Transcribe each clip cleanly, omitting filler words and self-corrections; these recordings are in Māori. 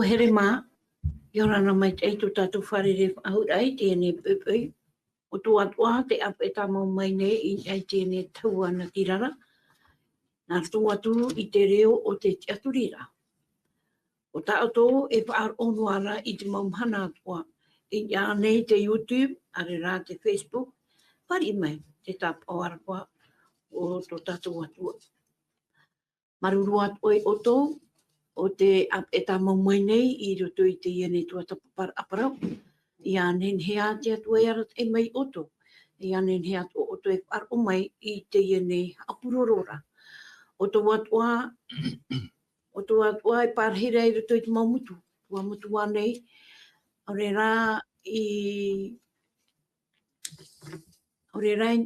here mā, yorana mai te eitu tātou wharere ahurai, tēnei pēpei, o tō atua te ap e tamau mai nei I ai tēnei taua na tirara, nā tō atu I te reo o te tiaturira. O tā ato e whaar onuara I te maumhana atua, I ngā nei te YouTube, are rā te Facebook, pari mai te tap o arapua o tō tātou atua. Maruru atua I oto, o te ap e tamau mai nei I roto I te iene tua tapapar aparau. I anen hea te atua e arat e mai oto. I anen hea atua oto e whaar o mai I te iene apurorora. O tō atua e parhira I roto I te maumutu. Tua mutu anei, ore rā I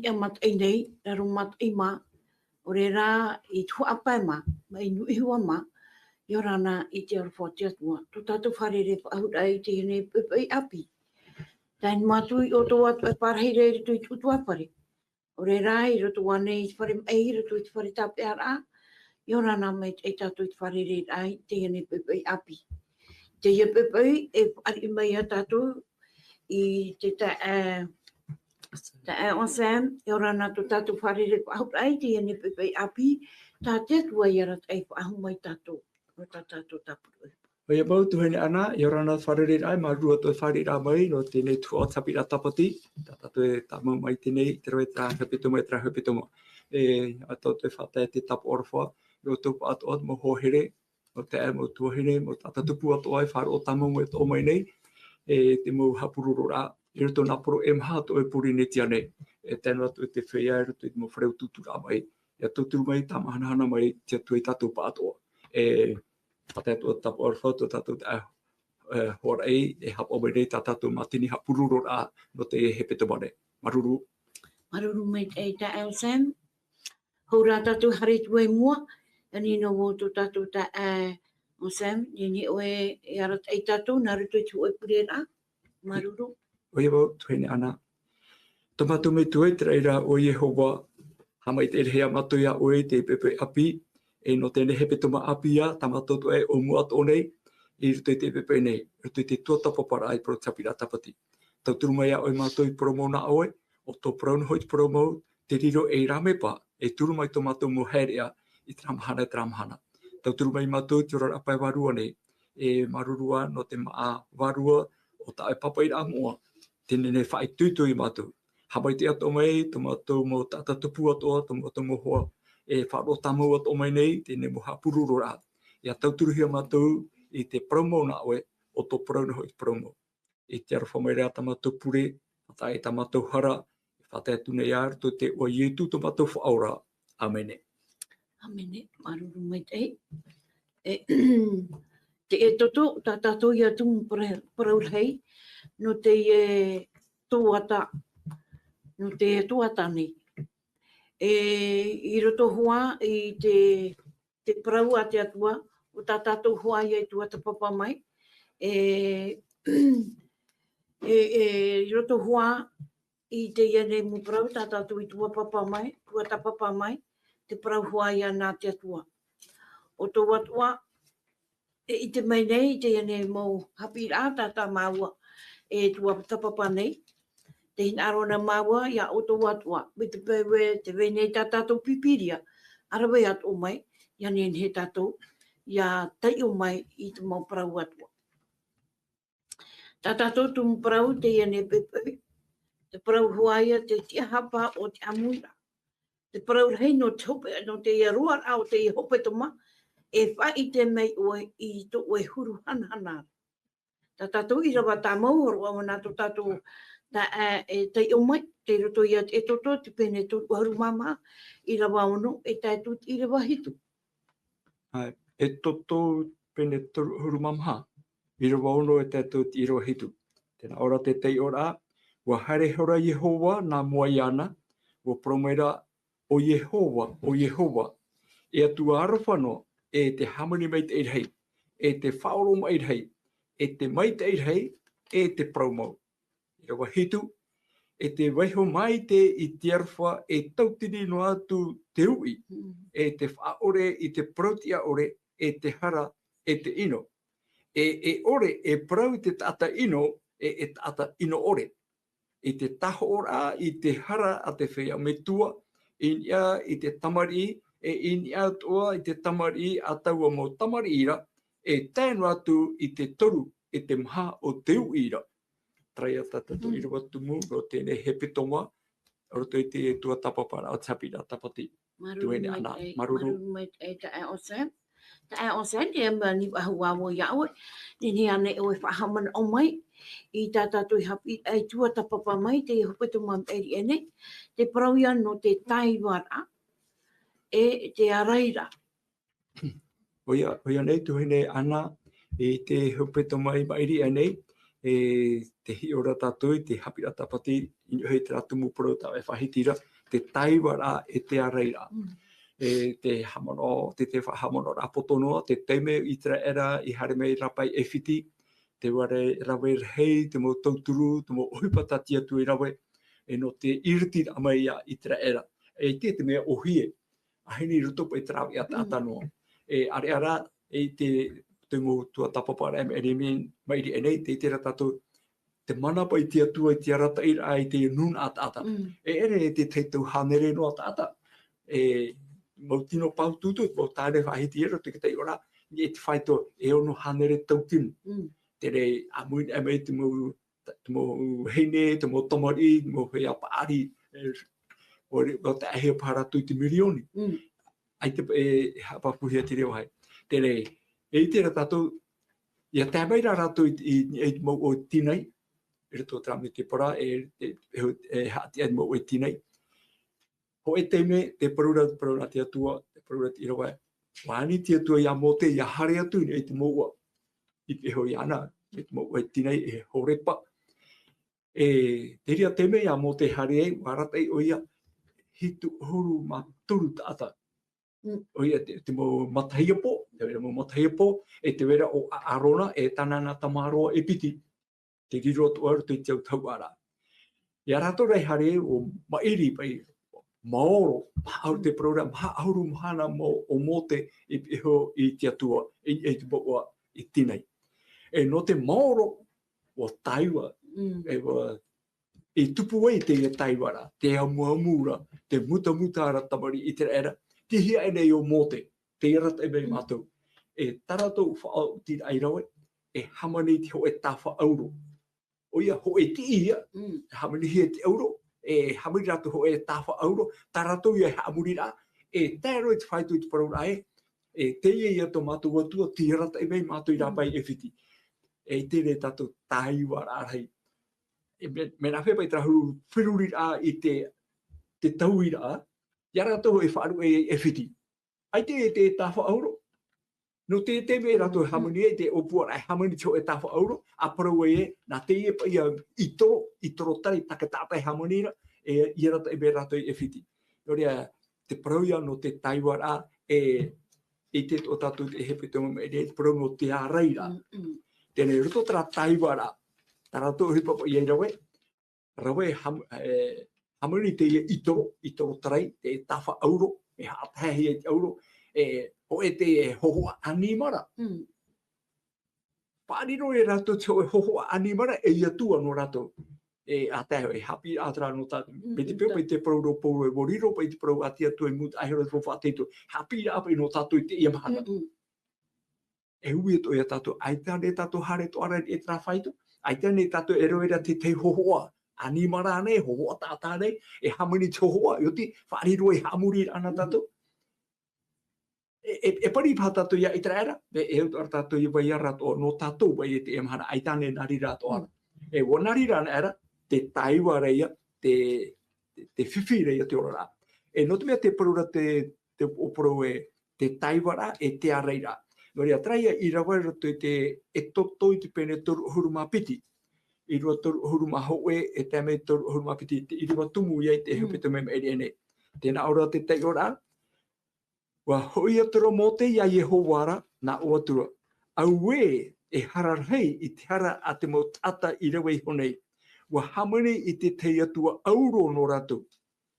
amat ei nei, raro mat ei mā. Ore rā I tua apai mā, mai nu ihua mā. Yorana I te arwha te atua. Tō tātou wharere ahurai te hene pēpei api. Taen mātui o tō atu e parheire I roto I tutu apare. Ore rā I roto wane I te whare ei roto I te whare tape ara. Yorana mai e tātou I te wharere ai te hene pēpei api. Te ia pēpei e ari mai a tātou I te tae o Sam. Yorana tō tātou wharere ahurai te hene pēpei api. Tā te atua I arat e ahu mai tātou. O tātou tapuru. O ia mau tuhene ana, I orana wharere ai, ma rua toi wharera mai, no tēnei tu o tapira tapati, tātou e tamau mai tēnei, te roe tra hepetomo e tra hepetomo. A tau te whata e te tapu orwha, no tupu atu atu mo hohere, mo te e mo tuahere, mo tātupu atu ai, whare o tamau e tō mai nei, te mo hapururo rā, I roto nā poro e maha to e puri ne tia nei, tēnu atu e te whea, I roto I mo whareu tutu rā mai, ia tuturu mai, tā mahanahana mai, tia tui tātou pa atoa. Pate atu o tapu orwha, tō tātou te horei, e hap o mai nei, tā tātou matini hapururo rā, no te hepeto mane. Maruru. Maruru mai te ta el Sam. Hora tātou hare tue mua, ani no o tō tātou ta o Sam, ni o e arat ei tātou, nā ruto I tu o pure rā. Maruru. O ia wau, tuhene ana. Tō mātou me tue, te reira o Yehova, hamai te hea matuia oe te pepe api, e no tēne hepetoma apia, tamatoto e o mua tō nei, I ruto I te pepe nei, ruto I te tuatapapara ai pro tapira tapati. Tau turu mai a oi mātou I promo na oe, o tō praunu hoi promo, te riro e rame pa, e turu mai tō mātou mo herea I tramahana e tramahana. Tau turu mai mātou te ora apai warua nei, e marurua no te maa warua, o ta e papa I rā mua, tēne ne whai tuitu I mātou. Habai te ato mai, tō mātou mo tātatupu atoa, tō mātou mo hoa, e whaaro tamau ato mai nei, tēne mo hapururo rā. Ia tauturuhia mātou I te promo na oe, o tō praunu hoi promo. I te arawha mai rea tamātou pure, ata e tamātou hara, e whate atu nei ar, tō te ua ietu tō mātou whaora. Amene. Amene, maruru mai te te e toto, tā tātou I atu paraurhei, no te tōata, no te tōata nei. I roto hoa I te parau a te atua, o tā tātou hoa I tuata papa mai. I roto hoa I te iene mu parau, tā tātou I tua papa mai, tuata papa mai, te parau hoa I ana te atua. O tō atua, I te mai nei, te iene mau hapi rā, tātā maua, tua tapapa nei. Te hina arona maua, ia o tō atua, me te pewe, te venei tā tātou pipiria, arawe atu o mai, ia nen he tātou, ia tai o mai I te mau parau atua. Tā tātou tumu parau te iene pepe, te parau huaia te tia hapa o te amuira. Te parau rei no te hope, no te iarua rā o te hope toma, e whai te mei oe I to oe huru hanahana. Tā tātou I rawa tā mauhoro a wana tō tātou ta te o mai, te roto ia te toto, te pene tō haru mama, I rawa ono, e tai tūt I rawa hitu. E toto pene tō haru mama, I rawa ono e tai tūt I rawa hitu. Tēnā ora te tei ora, wa hare hora Yehova nā mua I ana, wa promeira o Yehova, e atu arawha no, e te hamani mai te eirhei, e te whaoro mai eirhei, e te mai te eirhei, e te promo. I rawa hitu, e te waiho mai te I te arwha, e tautini no atu te ui, e te whaore I te protia ore, e te hara, e te ino. ore, parau te tata ino, tata ino ore. I te taho ora, i te hara a te whea metua, i te tamari, inia toa i te tamari a taua mo tamari ira, tēnu atu i te toru, te maha o te uira. Trai a tatatu ira watu mu, ro tēnei he pitonga, roto i te tua tapapara o tapira tapati. Tuene ana, maruru. Maruru mai e ta e o se. Ta e o se, te mani wahua wo iawe. Nini ane oe whahaman o mai. I tā tātou i hapi ai tua tapapa mai, te hopeto mam eri ene. Te parauia no te taiwara e te araira. Oia nei, tuhene ana, te hopeto mai mairi ene, te hi ora tātou, te hapira tapati, ino hei te ratu mupuro tau e whahitira, te taiwara e te araira. Te hamano, te whahamano rapotonoa, te teime i tera era i hare mei rapai e whiti, te ware rawe hei, te mo tauturu, te mo ohipatati atu i rawe, no te iriti amai i tera era. Te mea ohie, ahini rutopo i terawi a tātanoa. Are ara, te mo tua tapapara e mairi enei, te tera tātou, te manapa i te atua i te arata ira i te nun a tāta. Ere te teitau hanere no a tāta. Mau tino pau tutu, mau tāre whahiti ero, te kitai ora, te whaito e ono hanere tautinu. Tere amuin e mei te mo heine, te mo tomari, mo hei apaari, o te ahe paratu i te milioni. Ai te hapapuhi a te reo hai. Tere, tera tātou, ia tēmeira rātou i mo o tinei, rito trami te para, hati ai mo o tinei. Ho e teime, te parura te atua, te parura te irawa, wāni te atua ia mote, ia hare atu ni te moua. I te hoi ana, te moua e tinei e horepa. Te ria teime ia mote hare ei, waratai o ia, hitu huru ma turu tāta. O ia te mo matahiapo, te wera mo matahiapo, te wera o arona, tanana tamaroa e piti. Te riro atu aru te tau tauara. Ia rato rei hare o mairi pai, maoro, te program, auru mahana o mote i te atua, i te boa i tinei. No te maoro o taiwa, tupu ei te taiwara, te amuamura, te mutamutara tamari i te era, te hia enei o mote, te irata e mei mātou. Taratou whaau tira airawe, hamani te ho e tāwha auro. O ia ho e ti ia, hamani hia te auro, hamani rato ho e tāwha auro, taratou ia hamuri rā, tēro e te whaitu i te parau rae, te ia to mātou atua, te irata e mei mātou i rāpai e whiti. Te re tātou tāiwa rārhei. Me nā whepai trahuru whiruri rā i te taui rā, ia rato e whaaru e whiti. Ai te tāwha auro. No te me rato hamani e te opua rai hamani teo e tāwha auro, a parau nā te ia pa ia i toro tari takatātai hamani ra, ia rata e me rato e whiti. Norea, te parau ia no te taiwa rā, te o tātou te hepe te mame, te parau no te ārai rā. Tēnei roto tara taiwa rā, tā rato hipapa i rawe, hamani te ia i toro tarai, te tāwha auro, me hātahi e te auro, o te hohoa animara. Pāriro e rato te hohoa animara e iatua no rato. A teho e hapi ātara no tātou. Me te peo pai te parau pauro e moriro pai te parau ati atu e muta ahero te whaateto. Hapi āpai no tātou i te ia mahana. E hui ato e tātou, aitane tātou hare to ara e tra whaito. Aitane tātou e roera te hohoa animara nei, hohoa tātā nei, e hamani te hohoa, ioti whaariro e hamuri ana tātou. Pari pā tātou ia i tra era, e ar tātou i vai arato no tātou vai e te emahana, aitane nari rato ara. Wanari rana era, te taiwa reia, te whiwhi reia te ora rā. No te mea te parura te oporo te taiwa rā, te arei rā. No rea traia i rawa rato e toto i te pene toru huruma piti. I rua toru huruma hoe, te me toru huruma piti, i rua tumu iei te hupeta me eri ene. Tēnā ora te tei ora, wa hoi atura mō te ia Yehowara nā o atura. Au e hararhei i te hara a te mo tata i rewe honei. Wa hamani i te tei atua auro no ratu.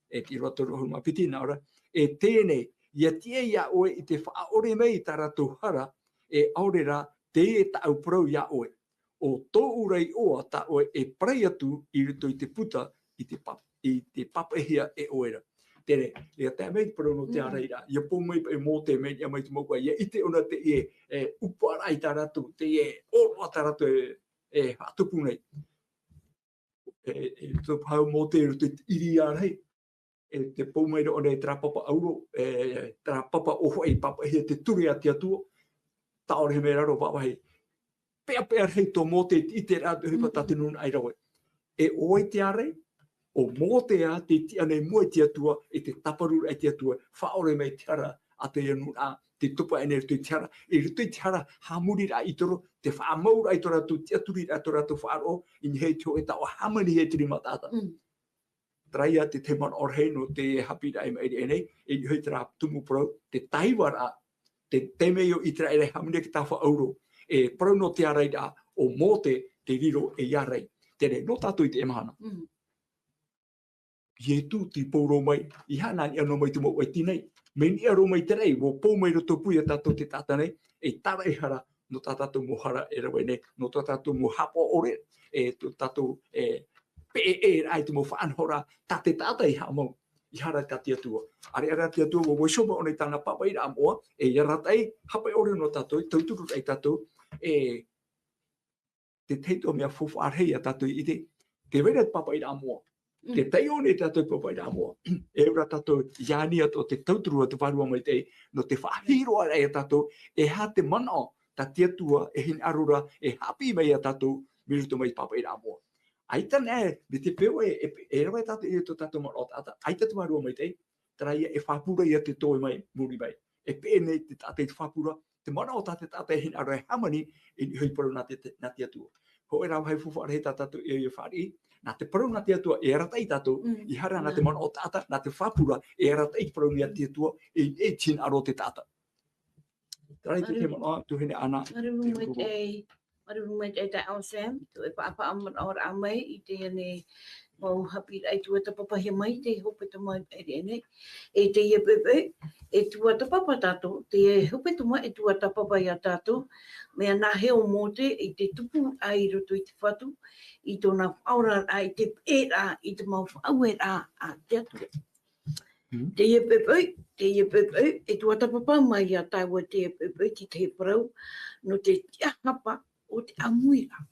Te roto rohu mapiti nā ora. Tēnei, ia tia ia oe i te whaore mei tā ratu hara, aore rā te tau pro ia oe. O tō urei oa ta oe e prei atu I rito I te puta I te papehia e oera. Tere, e te mei pro no te areira. Ia pō mei e mō te mei, ia mei te mokua, ia ite ona te uparai taratu, te oroa taratu e hatupu nei. Tō pau mō te rito iri arei. Te pō mei o nei trapapa auro, trapapa oho e papehia te ture ati atua. Taore me raro papahi. Pea hei tō mō te I te rātu hipa tate nuna ai rawe. E oe te are, o mō te a te tia nei mua te atua, e te taparura e te atua, whaore mei te ara a te nuna, te tupa e nei rito I te ara. E rito I te ara, hamuri ra I toro, te whaamaura I toro atu, te aturi ra toro atu whaaro, I ni hei tō e tau hamani hei tiri matata. Traia te man orhei no te hapi rai mai e nei, e ni hei tera tumu pro, te taiwara, te temeo I tera ere hamani ki tā whaoro, e prono te areira o mote te riro e iarei. Tere, no tātou I te emahana. Ie tu ti pōro mai, I hana ni anō mai tu mau e tinei. Me ni aro mai te rei, wo pō mai roto puia tātou te tāta nei, e tara e hara no tātou mohara e rawe nei, no tātou mohapo ore, e tātou pe rai tu mo whaanhora, tate tāta I hamau. I hara ka tia tua. Are tia tua, wo shoma o nei tāna papai ra moa, e yaratai, hapai ore no tātou, tauturu rai tātou, te teito mea fufu arhei a tātou I te wera papai ra moa. Te teo nei tātou papai ra moa. E ura tātou iani ato te tauturu atu wharua mai te, no te whahiroa rai a tātou, e ha te mana ta tia tua, e hin arura, e hapi mai a tātou, miruto mai papai ra moa. Aita ne, me te peo e rawe tātou I to tātou mara o tāta. Aita tu wharua mai te, traia e whapura I a te toi mai, muri mai. E pe nei te tātou te whapura, te mana o tātou hin arura e hamani, e hui paru nā te atua. Ho e rau hei fufu arhe tātou e whari, nā te paru nā te atua e ratai tātou, I hara nā te mana o tāta, nā te whapura e ratai paru nā te atua, e tin aro te tāta. Trai te mana, tuhine ana. Maru mai te au Sam, tu e papa amat or amai I te ane mau hapi ai tu ta papa he mai te hope te mai e nei. E te ia pepe, e tu ta papa tato, te hope te mai e tu ta papa ia tato, me ana he o mote I te tupu ai roto I te whatu, I tōna aura ai te era I te mau awera a te atu. Te ia pepe, e tu ta papa mai ia taua te ia pepe ki te parau, no te tiahapa o te amuira.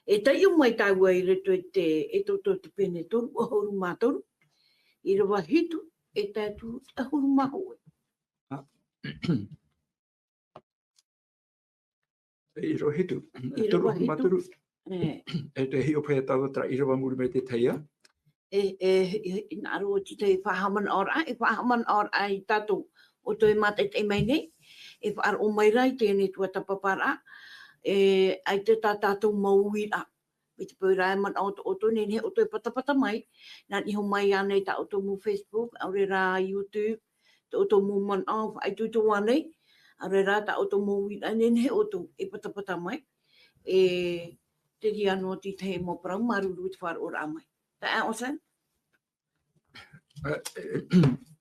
E tai o mai taua I reto e toto te pene toru, o horu mātoru, I rawa hitu, e tātu a horu mahoe. I rawa hitu, toru mātoru, e te hi o pēa taua tra I rawa muri me te teia. Nā roa ti te whahaman or ai tātou, o toi mate te mai nei, e whaar o mai rai tēne tua tapapara, ai te tātou mauira. Me te pōrai man auto nene o toi patapata mai, nā ni ho mai anei ta auto mu Facebook, aure rā YouTube, ta auto mu man au, ai tuto wanei, aure rā ta auto mauira nene o to e patapata mai, te ri anō ti te mo parau, maruru te whāra ora mai. Ta o Sam?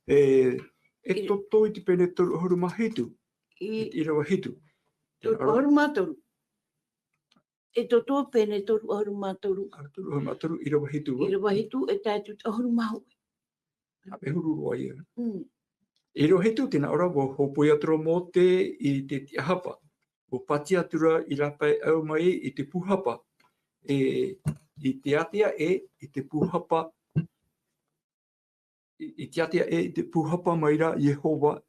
E toto I te pene toru horu mahitu, I rawa hitu. Toru horu mātoru. E toto pene toru horu mātoru. Toru horu mātoru I rawa hitu. I rawa hitu e tātu horu mahoe. Ape huru roa ia. I rawa hitu tēnā ora wo hopoi atura mō te I te tiahapa. Wo pati atura I rapai au mai I te puhapa. I te atea I te puhapa. I te atea I te puhapa maira Yehova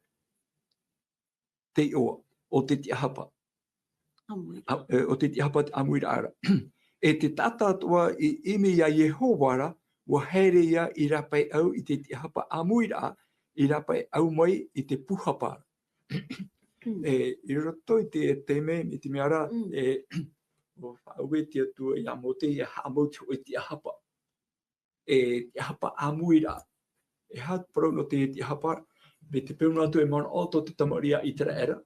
te oa o te tiahapa. O te tiahapa te amuira ara. E te tata atua I ime ia Yehova ra, wa here ia I rapai au I te tiahapa amuira I rapai au mai I te puhapa. I roto I te teme, I te meara, o whaue te atua I amote I hamautu o te ahapa. E te ahapa amuira. E hat prono te ahapa, me te peuna atu e mana oto te tamaria I tera era.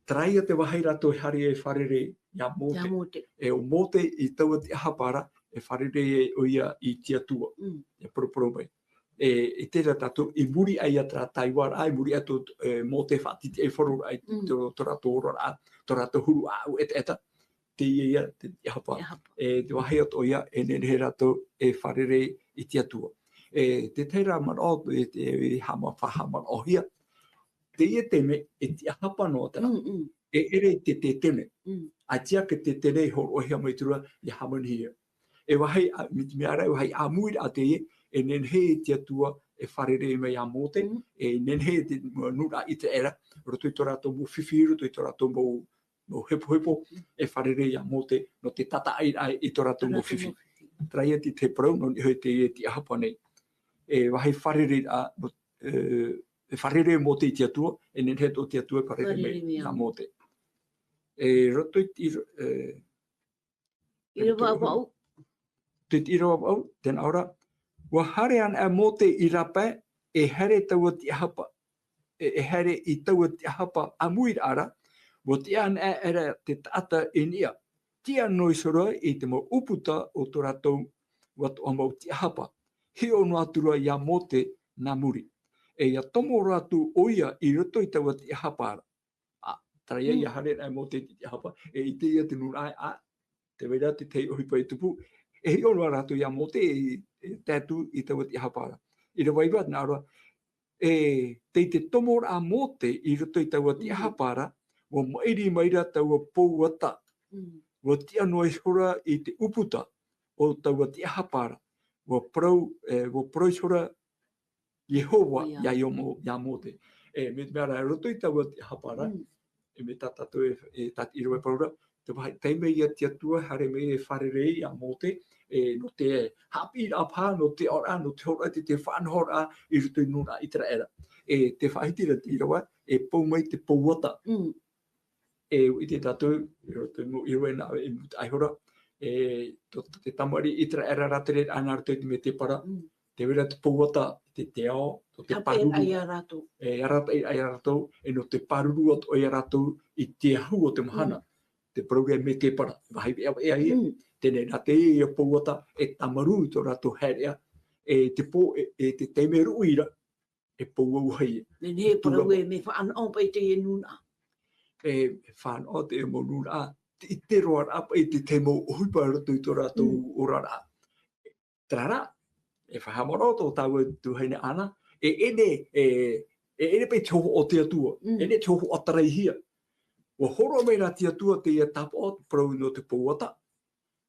Traia te wahaira to hari e wharere I mote. E o mote I taua te ahapara, e wharere e o ia I te atua. E poroporo mai. I tērā tātou I muri ai atra Taiwan ai muri atu mō te whatiti e wharu ai tō rātou rora tō rātou huru au eta te ia te hapa te wahi ato ia e nene rātou e wharere I te atua. Te teira man o te hama whahama o hia. Te ia teme e te hapa no tera. E ere te tene. A tia ke te tene horo hia mai tura I hamani hia. E wahi me ara wahi a muira a te e nenhe te atua e wharere mai a mote, e nenhe te nura I te era, roto I tō rātou mō whiwhi, roto I tō rātou mō hepo, e wharere a mote, no te tata ai I tō rātou mō whiwhi. Traia te parau, no ni hoi te ahapa nei. E wahi wharere e wharere mō te atua, e nenhe tō te atua e wharere mai a mote. E roto I Ira wau. Te tira wau, tēnā ora, wa hare ana e mō te I rapa e here taua te hapa, e here I taua te hapa a muira ara, wa te ana e era te tata I nia. Tia noi sora I te mo uputa o tō rātou watu o mau te hapa. Hi ono atura ia mō te nā muri. E ia tomo rātu oia I roto I taua te hapa ara. Tara ia hare ana e mō te hapa, e I te ia te nuna ai, te weira te tei ohipa I tupu, e hi ono rātu ia mō te tētū I taua te hapara. I ra waiwa nā roa, te tomo a mō te I roto I taua te hapara, wa mairi maira taua pouata, wa tia noa hora I te uputa o taua te hapara, wa prau hora Yehova ia mō te. Me mea roto I taua te hapara, e me tātou e tati I roa paraura, te wahi teime ia te atua, hare me e wharerei a mō te, no te hapi a pā, no te ora, no te hora, te whanhora, I roto I nuna I tera era. Te whahitira te irawa, e pou mai te pouata. I te tātou, I roto I roa nā e muta aihora, te tamari I tera era ratere, ana roto I me te para, te wera te pouata, te ao, te paruru. Ai a rātou. Ai a rātou, no te paruru o I a rātou I te ahu o te mahana. Te program me te para. Wahi e ai, tēnei nā te ia pouata e tamaru I tō rātou herea, te teime ruira, e pou hai. Nenhe parau e me whaanau pai te e nuna. Whanau te e mo nuna, I te roa apa I te teimo huipa rato I tō rātou orara. Trara, e whahamaro tō tāua tuhaine ana, ene pai te hoho o te atua, ene te hoho o tarai hia. Wa horo mai rā te atua te ia tapo prau no te pouata.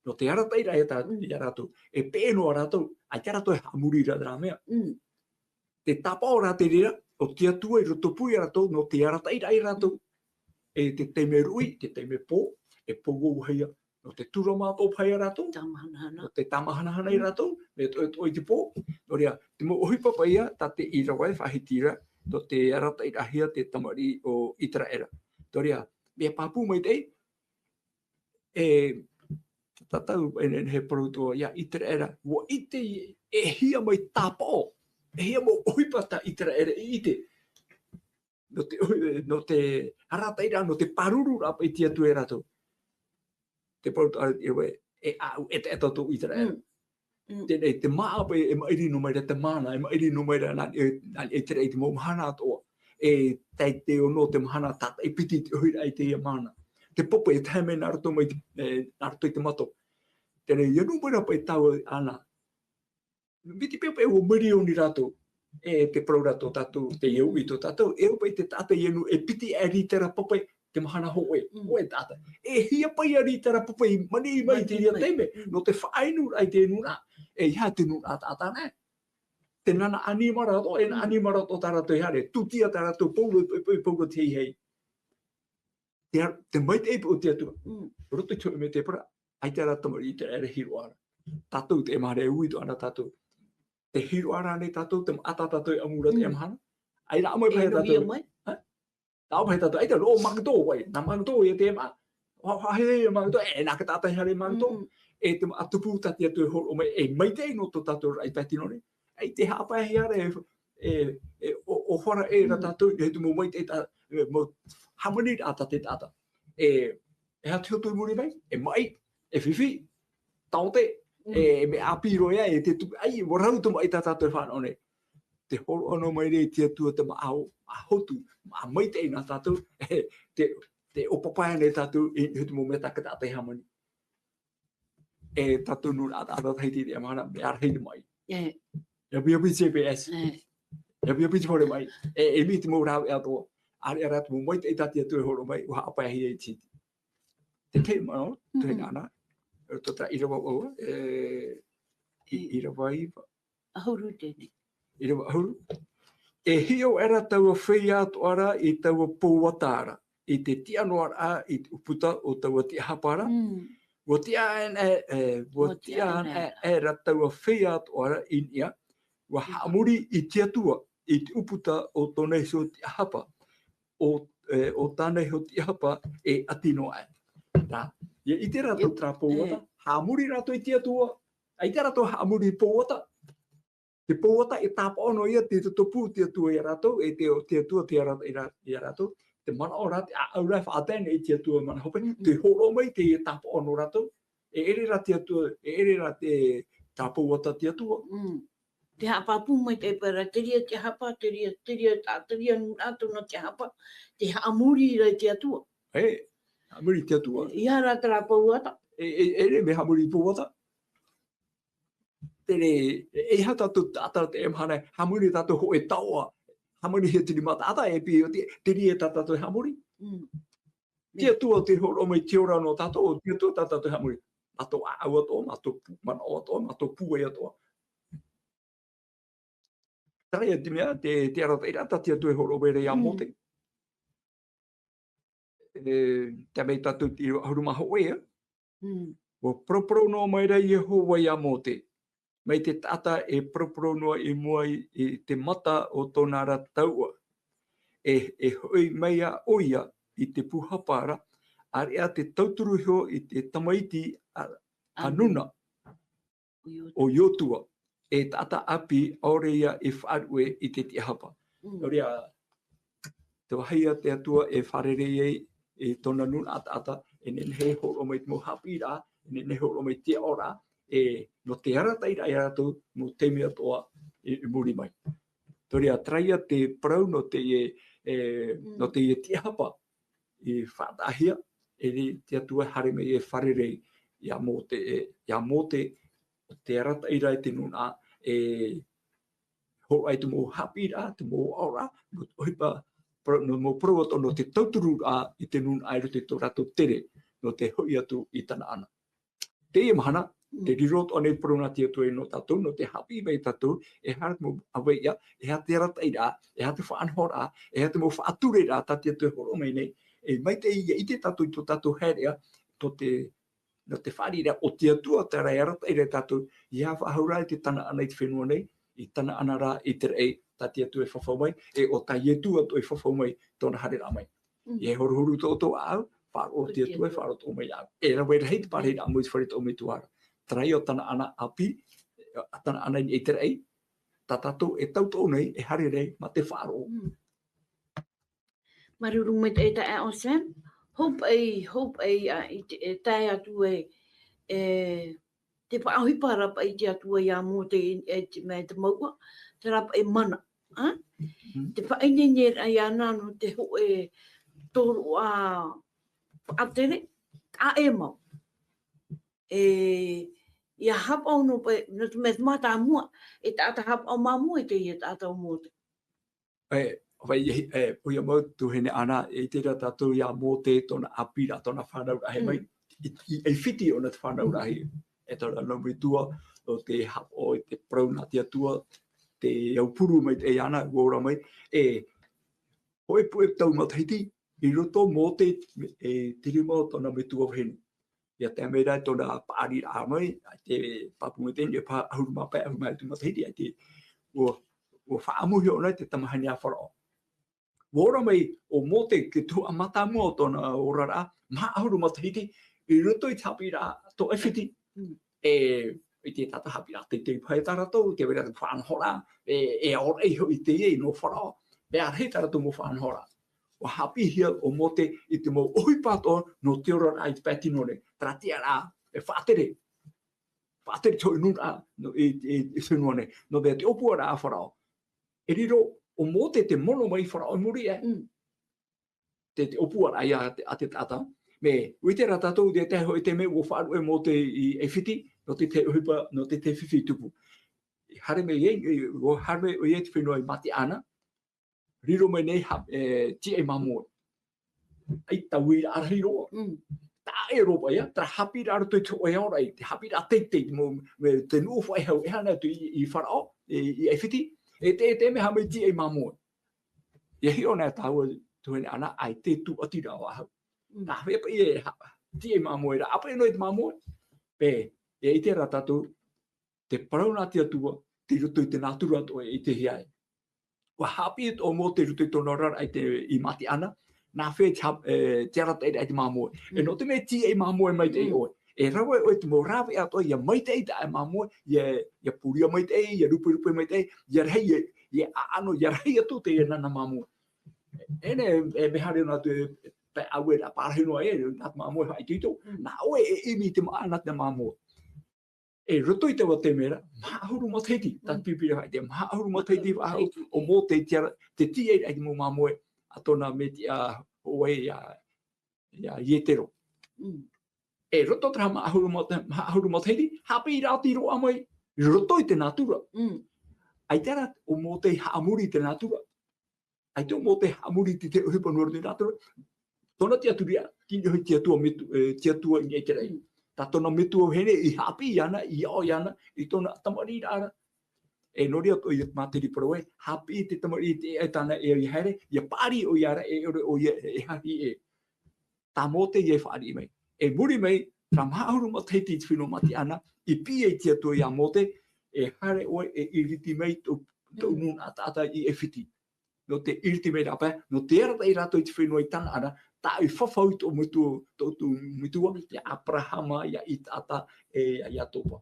No te ara teira e tā ia rātou. E pēno a rātou, a te rātou e hamuri rā rā mea. Te tapo rā te rira, o te atua I roto pui a rātou, no te ara teira I rātou. E te teime rui, te teime pō, e pōgou heia. No te tura mātou pai a rātou. No te tamahanahana I rātou, me oi te pō. No rea, te mo ohipa pai a, tā te irawai whahitira, no te ara teira hia te tamari o itara era. No rea, me papu mai tei, tatau he parutoa, ia itara era, wa ite e hia mai tāpō, e hia mo ohipa ta itara era I ite. No te harataira, no te paruru rapa I te atu e rato. Te parutoa iwe, e au, e te tō itara era. Tēnei, te maa pai e mairi no maira te mana, e mairi no maira nāni e tere I te mo mahana atoa. E tei te ono te mahana tata I piti te oira I te ia mana. Te popo e taime naruto mai naruto I te mato. Tēnei, ianu maira pai tau ana. Viti pepe e o miri o ni rato. E te prau rato tātou, te iau I tō tātou. E o pai te tata ianu e piti e ritera popai te mahana hoe. Hoe tata. E hia pai a ritera popai mani mai te ria teime. No te whainu ai te nuna. E ia te nuna tata ne. Te nana animarato, e na animarato tarato I hare, tutia tarato, pouga te hei. Te mai te eipa o te atua. Roto I tō me te para, ai te ratamari I te ere hiroara. Tātou te emahare uito ana tātou. Te hiroara nei tātou, te ata tātou I amura te emahana. Ai rā mai pahe tātou. Rā pahe tātou, ai te rō mangtō wai, nā mangtō I te ema. Hei mangtō, nā ka tātai hare mangtō. E te atupu tati atu e horo mai, e mai te no tō tātou rai pētino ne. Ai te hapa he are o hora e ra tātou I te mo mai te mo hamani ata te tata. E ha te hotu muri mai, e mai, e whiwhi, taote, e me apiro ia, e te tupi, ai, warau tu mai tā tātou whanau ne. te horo ano mai rei tia tua te maau, a hotu, a mai te ina tātou, te opapaia nei tātou, i hutu mo me takata te hamani. E tātou nuna ata taiti te amana, me ara hei mai. Ya pia CPS. Ya pia hore mai. E mi te mo rau e ato, ari ara tu mo mai te ita tia tua horo mai, wa apai hi e titi. Te te mano, tu hei ana, to tra irawa o, irawa iwa. Ahuru tēne. Irawa ahuru. E hio era taua whea atu ara i taua pōwatara. I te tianoa a i te uputa o taua tia hapara. Wo tia era taua whea atu ara i nia. Wa haamuri i tia tua i te uputa o tonei so tia hapa. O tānei ho tia hapa e atinoa e. Tā. I te rato tra pōwata. Haamuri rato i tia tua. Ai te rato haamuri i pōwata. Te pōwata e tāpa ono ia te tupu tia tua i rato, e te tua tia rato, te mana o rati, a aura whaatene i tia tua mana hope, te horo mai te e tāpa ono rato, e ere ra tia tua, e ere ra te tā pōwata tia tua. Te hapapu mai te para, teria te hapa, teria atu no te hapa, te haamuri i rai tia tua. Haamuri tia tua. Ia ra tra pōwata. Ere me haamuri pōwata. Tere, e hata tu tata te emhane, hamuri tato ho e taua. Hamuri he tiri mata ata e pio, tiri e tata tu hamuri. Tia tua te horo mai tiora no tato, tia tua tata tu hamuri. Mato au ato, mato mana o ato, mato pue ato. Trai e timea, te arata irata tia tu e horo bere ia mote. Te mei tatu ti huruma hoe, o propro no mai rei e hoa ia mote. Mai te tata e propronoa i mua i te mata o tōna ra taua. E hoi meia oia i te puhapara, area te tauturuhio i te tamaiti anuna o iotua. E tata api aurea i whaarue i te tiahapa. Aurea, te wahia te atua e wharerei e tōna nuna ata, e nenhei horo mai te mo hapira, e nenhei horo mai te ora, e no te arata ira rato no te mea toa i muri mai. Toria traia te prau no te tia hapa i whaatahia e te atua hare mei e wharerei ia mō te te arata ira e te nuna e ho ai te mō hapira, te mō aura, no oipa no mō proato no te tauturu a i te nuna airu te tō rato tere no te hoi atu i tana ana. Te ia mahana, te riroto anei prona tia tue no tatu, no te hapi mei tatu, e hara mo aweia, e ha te rata ira, e ha te whaanhora, e ha te mo whaature ra ta tia tue horo mei nei, e mai te ia i te tatu i to tatu herea, no te whaarira o tia tua te rai rata ira tatu, i ha whahaura i te tana ana i te whenua nei, i tana ana ra i te rei, ta tia tue whawhau mai, e o ta ietua tue whawhau mai, tōna hare rā mai. I e horu tō au, wharo tia tue, wharo tō mai au. E ra wera hei te parei a mui whare tō mai tuara. Trai o tana ana api, tana ana i te rei, ta tato e tautou nei, e hare rei, ma te wharo. Maruru me te eta e o Sam, hope ai e tai atu te paahui parapa i te atua ia mō me te maua, te rapa e mana. Te whainene ai ana no te ho e tōru a atere, a e mau. Ia hapa o no me mata mua, e tata hapa o mamu e te ia tata o mote. Puia mau tuhene ana, e te rata ia mote tōna apira, tōna whanau rahe mai, e whiti o na te whanau rahe. E tōna nomri tua, o te hapo, o te prauna tia tua, te aupuru mai te ana, uora mai, hoi pue tau matahiti, i roto mō te tirima o tōna me tua whenu. Ia te amera tōna pāri rā mai, te papunga tēni, e pā ahuru mapai, ahuru mai tu matahiti, te o whaamuhi o nei te tamahani a wharao. Uora mai, o mō te ke tua mata mua o tōna orara, ma ahuru matahiti, i roto i tapi rā, tō e whiti, i te tata hapi rā, te pai taratou, te wera te whanhora, e aora iho i te iei no wharao, e arhei taratou mo whanhora. O hapi hia o mote i te mo ohipato no te ora rā i te pētinore, tratia rā, e whaatere tō inura i whenua nei, no te opua rā wharao. e riro o mo te mono mai whara o muri e. Te opua ai a te tata. Me, uite ra tatou te hoi te me o wharu e mo te e whiti, no te uhipa, no te whiwhi tupu. Hare me e, o hare o e te whenua i mati ana, riro me nei ti e mamoe. Ai taui ara riro. Ta e ropa ia, tra hapi ra to te o ora i, te hapi ra te me te nu fo e hau e hana tu i wharao, i e whiti, e te me hame ti e mamoe. Ia hi ona tau tuene ana ai te tu atira o ahau. Na hwe pa e ti e mamoe ra, apa e noi te mamoe? Pe, e ite ra tatu, te parauna te atua, te ruto i te natura to e te hiai. Wa hapi o mo te ruto i tono rara ai te i mati ana, na hwe te arata e te mamoe. E no te me ti e mamoe mai te oe. E rawa o te mo rawe ato ia mai te ita e mamoe, ia puria mai te ia rupi mai te ia rei, ia ano, ia rei atu te nana mamoe. Ene e mehare na te pe awe da parahino e, nat mamoe hai tito, na oe e imi te maana te mamoe. E roto i te wa te mera, maahuru mo teiti, ta pipira hai te maahuru mo teiti wahau, o mo te tiara, te ti e mo mamoe, a tona me ti a oe ia ietero. E roto tra maahuru mo teiti, hapi rati roa mai, roto i te natura. Ai tera o mo te haamuri te natura. Ai te o mo te haamuri te uhipa nuaru te natura. Tona te aturia, kini hoi te atua i e terei. Ta tona metu o hene i hapi iana, i ao iana, i tona tamari rara. E nori ato i materi paroe, hapi te tamari te e tana e i haere, i a pari o iara e ore o e hapi e. Ta mote i e whaari mai. E muri mai, tra mahuru ma teiti i whino mati ana, i pi e te atua i a mote, e hare oe e iriti mai to nun ata i e whiti. No te iriti mai rapa, no te erata i rato i te whenua i tana ana, ta i whawhau to mitua, ia Abrahama, ia Itata, ia topa.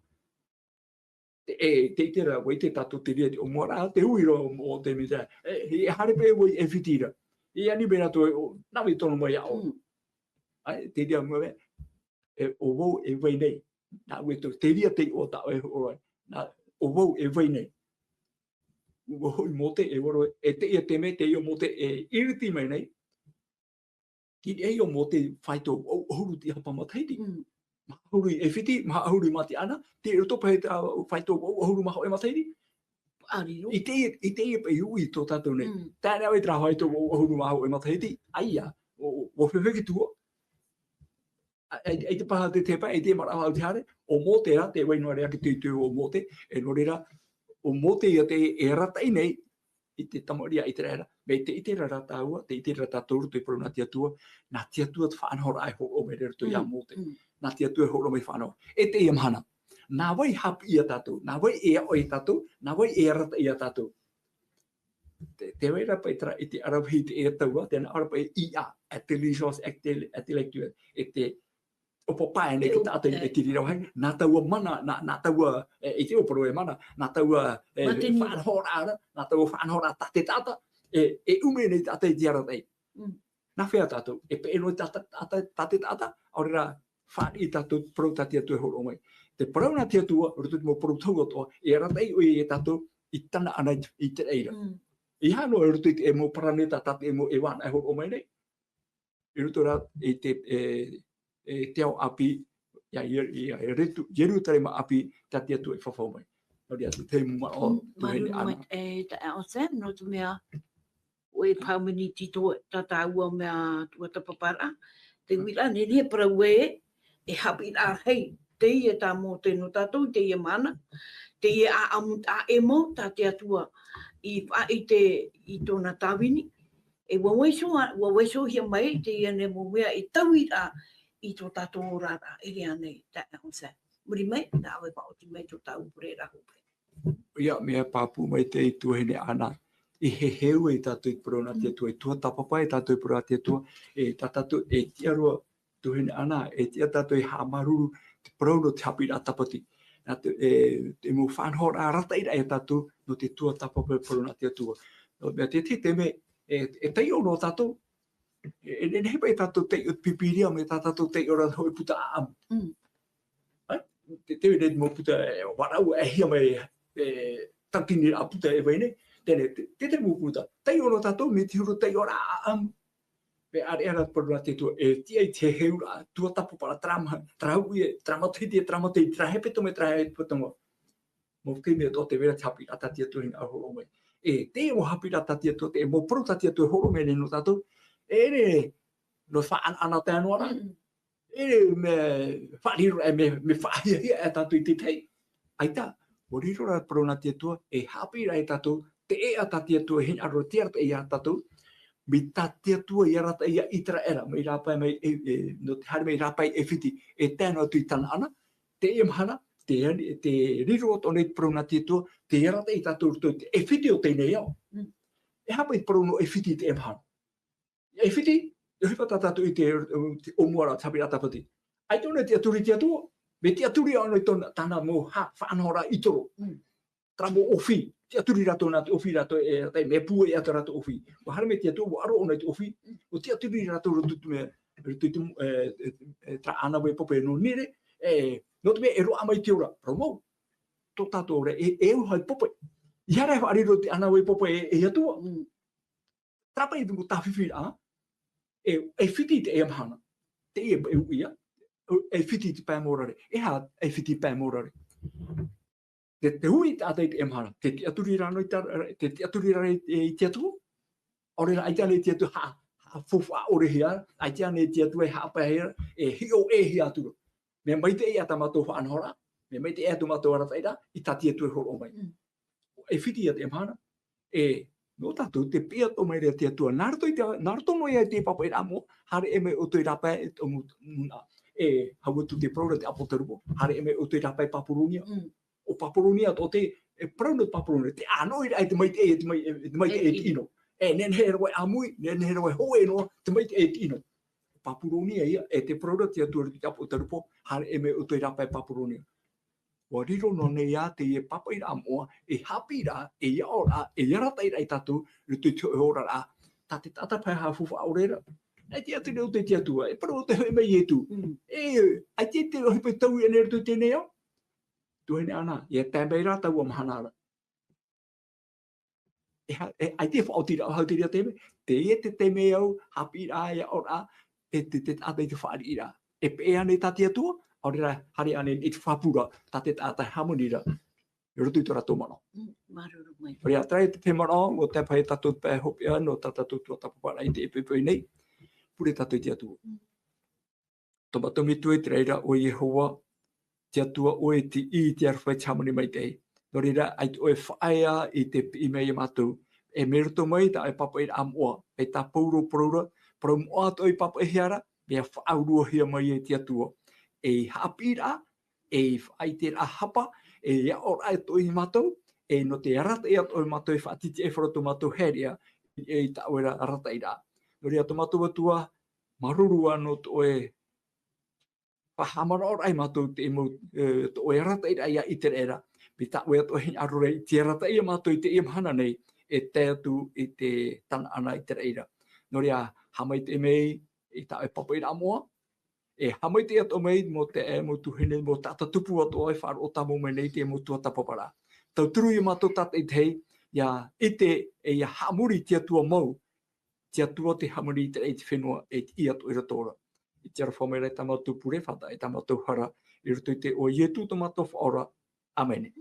E te itera, wei te tato te rea, o mora, te uiro o te mita, e harepe wei e whitira. I ani bera to, nawi tono mai ao. Te rea mwe, o wau e wei nei, na ue to, te rea te o ta oe, o wau e wei nei. Hoi mote e waro, e te me te i o mote e iriti mai nei, ki e o mo te whaito o huru ti hapa mataiti. Mahuru e whiti, mahuru mati ana, te roto pahe te whaito o huru maho e mataiti. I te e pe ui tō tātou nei. Tēnei au e tra whaito o huru maho e mataiti, aia, o whewheki tua. E te paha te tepa, e te mara hau te hare, o mo te ra, te wainua rea ki te o mo te, e no reira, o mo te ia te e ratai nei, i te tamaria i te rera, me te ite rara tāua, te ite rara tātoru te pro nā tia tua, nā tia tua te whaanhora ai ho o me rero to ia mō te. Nā tia tua ho o me whaanhora. E te ia mahana. Nā wai hapi ia tātou, nā wai e o i tātou, nā wai e rata ia tātou. Te weira pa i tra, i te arawahi te e taua, tēnā arapa e ia, intelligence intellectual, e te opapae nei ki tātou e tiri rau hai, nā taua mana, nā taua, i te oparo e mana, nā taua whaanhora ara, nā taua whaanhora tate tata, e ume nei tate i tiara tei. Nā whea tātou, e pe enoi tate tata, aurera whaan i tātou parau tati atu e horo mai. Te parau nā te atua, roto te mo parau tau atoa, e ratei o e tātou, i tana ana i te eira. I hano e roto i te e mo paraneta tate e mo e wana e horo mai nei. I roto rā, i te te au api, ia jeru tare ma api, tati atu e whawhau mai. Nori atu, te muma o tuhene ana. Marunu e ta e o se, no tu mea, o e paumini tito tata ua mea tua tapapara, te wila nene para ue, e hapi a hei, te ia tā mō te no tātou, te ia mana, te ia a amut a emo, tā te atua, i tōna tāwini, e wawaiso hia mai, te ia ne mō mea, e tawi a, i tō tātou rara, e rea nei, tā e o se. Muri mai, nā awe pa o ti mai tō tāu pure rahu. Ia, mea pāpū mai te i tuhene ana. I he heu e tātou i prona te atua, i tua tapapa e tātou i prona te atua, e tātou e tiarua tuhene ana, e tia tātou i hamaruru, te prauno te hapi rā tapati. E mo whanhora rata ira e tātou, no te tua tapapa e prona te atua. Mea te me, e tei o no tātou, e nehe pai tātou tei o pipiria, me tātou tei o rā hoi puta aam. Te teo nei mo puta, warau e hia mai, takini a puta e waine, te muputa. Tai ora tato me tiuru tai ora am. Pe era por la titu ti te heura tu tapu para trama te trahe peto me trahe peto mo. Mo ke me to te vera tapi ata tia tu ina ho mai. Te o hapi ata tia tu te mo pro tia tu ho me no tato. No fa ana te anora. Me fa ri me fa ia ata tu te tei. Aita, o riro ra pro na tia tu hapi ra tato te ata tia tu hin aro tia e ia tato. Bita tia tua ia rata ia itra era mai rapa mai no te hari mai rapa e fiti tēnā tui tana ana te hana te riro o nei prona tia tua te ia rata i tātou e fiti o tēnei au hapa i prono e fiti te hana e fiti e hipa tātou i te omuara tabi atapati ai tōna tia turi tia tua me tia turi au nei tana mo whanora i toro tramo ofi tia turi rato na ofi rato me pu e rato ofi o har me tia tu aro ona ofi o tia turi rato rutu me tra ana we pope no nire no te ero amai tiora promo to tato re o hai pope yara ari ro ana we pope e atu trapa i tu ta fifi a e fiti te e hana te e ia e fiti te pa morare ha e fiti pa morare te hui ta te hana te aturi rano te aturi rano i te atu ore ai tane te atu ha fofa ore hia ai tane te atu e ha pa e hio e hia tu me mai te ia tamato fa anhora me mai te ia tomato ara faida i tati atu e ho mai e fiti te hana no tato te pia to mai te atu narto mo ia te papa ira mo hare e me o te rapa hawa tu te pro te apoterupo hare e me o te rapa papurunia o papurunia to te prono papurunia te ano ai te mai te ino nen hero amui nen hero hoe no te mai te ino papurunia ia te prono te atu te apoterupo hare e me o te rapa papurunia wa riro no ne ia te papa ira mo hapira ia ora rata ira tatu te ora a tate tata pa ha fu aurera te atu no te atu pro te me yetu ai te ho pe tau ene tu te neo tu ene ana ia tambeira tau o mahana ai te fa tira ha tira te me au hapira ia ora te ate te fa ira pe ane tati atu ora hari ane it fapura tate ata hamonira rutu tora tomano maruru mai ora trai te mano o te pai tatu pe hopia no tatu tu tapara i te pe nei pure tatu te atu toma tomi tu e treira o Yehova te atua o e te i te arwhai tamani mai te norira ai o e whaia i te i mei matu e merito mai ta e papa i amoa e ta pauro praura pro moa to i papa e hiara me a whaurua hia mai e te atua e hapira e ai te hapa ia ora e to i matu no te rata e to i matu e whatiti e whara to matu heria e ta ora rata ira norira to matu atua marurua no to e pahamara ora ai matu te mo to e rata ira ia i te era pita we to hin arure te rata ia matu i te ia hana nei e te atu i te tana ana i te era noria hamai te mei i ta e papa ira moa hamai te ato mei mo te mo tu hine mo tata tupu ato ai whar o tamo me nei te mo tu atapapara tau turu i matu tata i te ia ite ia hamuri te atua mau te atua te hamuri te e te whenua e i ato i ratora i te arwhamere tamatu pure whata e tamatu hara i rutu te o ietu tamatu whaora. Amen.